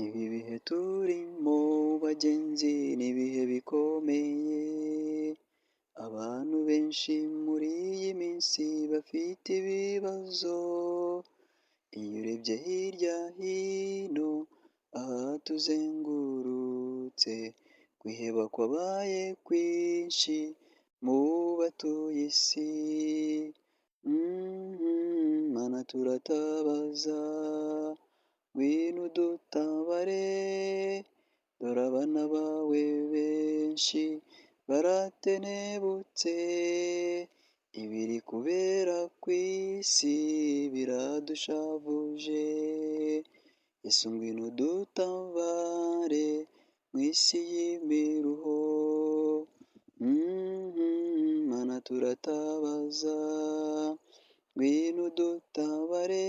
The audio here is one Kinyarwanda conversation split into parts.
Ibi bihe turimo bagenzi ni ibihe bikomeye, abantu benshi muri iyi minsi bafite ibibazo, iyo urebye hirya hino aha tuzengurutse, kwiheba kwabaye kwinshi mu batuye isi, Mana turatabaza, ngwino udutabare, dore abana bawe benshi baratenebutse, ibiri kubera ku isi biradushavuje, Yesu ngwino udutabare mu isi y'imiruho, Mana turatabaza, ngwino udutabare,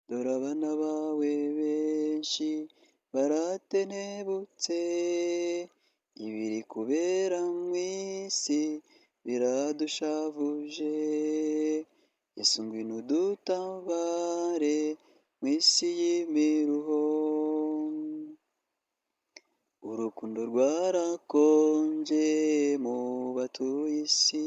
dore abana bawe benshi baratenebutse, ibiri kubera mu isi biradushavuje, Yesu ngwino udutabare mu isi y'imiruho, urukundo rwarakonje mu batuye isi,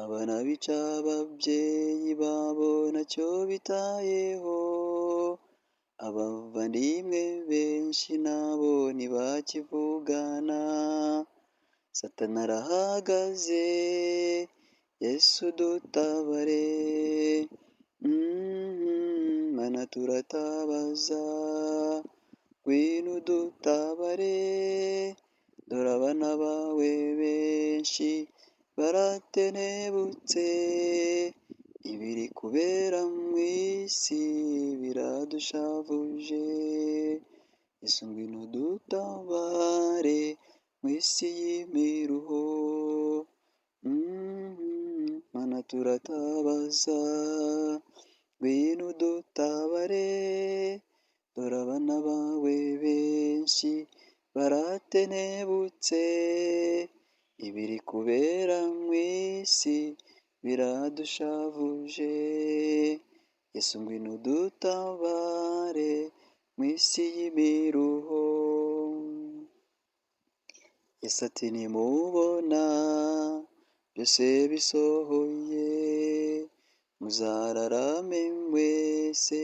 abana bica ababyeyi babo ntacyo bitayeho, abavandimwe benshi nabo ntibakivugana, Satani arahagaze, Yesu dutabare, Mana turatabaza, ngwino udutabare, dore abana bawe benshi baratenebutse, ibiri kubera mu isi biradushavuje, Yesu ngwino udutabare mu isi y'imiruho, Mana turatabaza, ngwino udutabare, dore abana bawe benshi baratenebutse, ibiri kubera mu isi biradushavuje, Yesu ngwino udutabare mu isi y'imiruho, Yesu ati nimubona byose bisohoye, muzararame mwese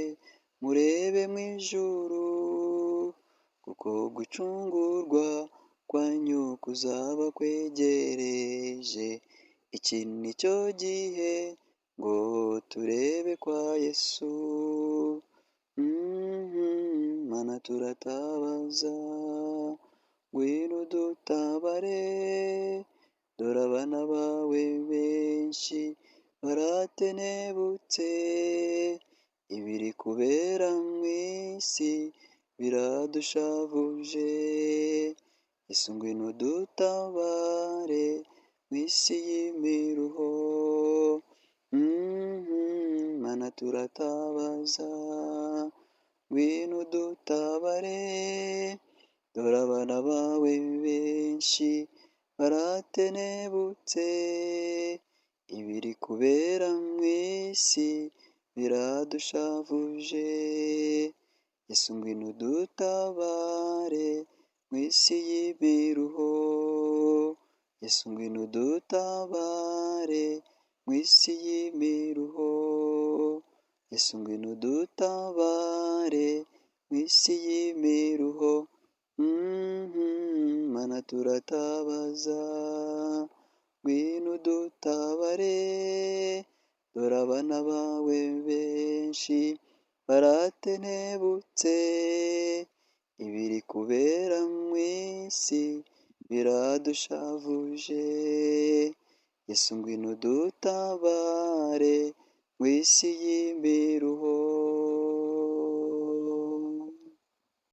murebe mu ijuru, kuko gucungurwa kwanyu kuzaba kwegereje, iki ni cyo gihe ngo turebe kwa Yesu, Mana turatabaza, ngwino udutabare, dore abana bawe benshi baratenebutse, ibiri kubera mu isi biradushavuje, Yesu ngwino udutabare mu isi y'imiruho, Mana turatabaza, ngwino udutabare, dore abana bawe benshi baratenebutse, ibiri kubera mu isi biradushavuje, Yesu ngwino udutabare mu isi y'imiruho, Yesu ngwino udutabare mu isi y'imiruho, Yesu ngwino udutabare mu isi y'imiruho, Mana turatabaza, ngwino udutabare, dore abana bawe benshi baratenebutse, ibiri kubera mu isi biradushavuje, Yesu ngwino udutabare mu isi y'imiruho.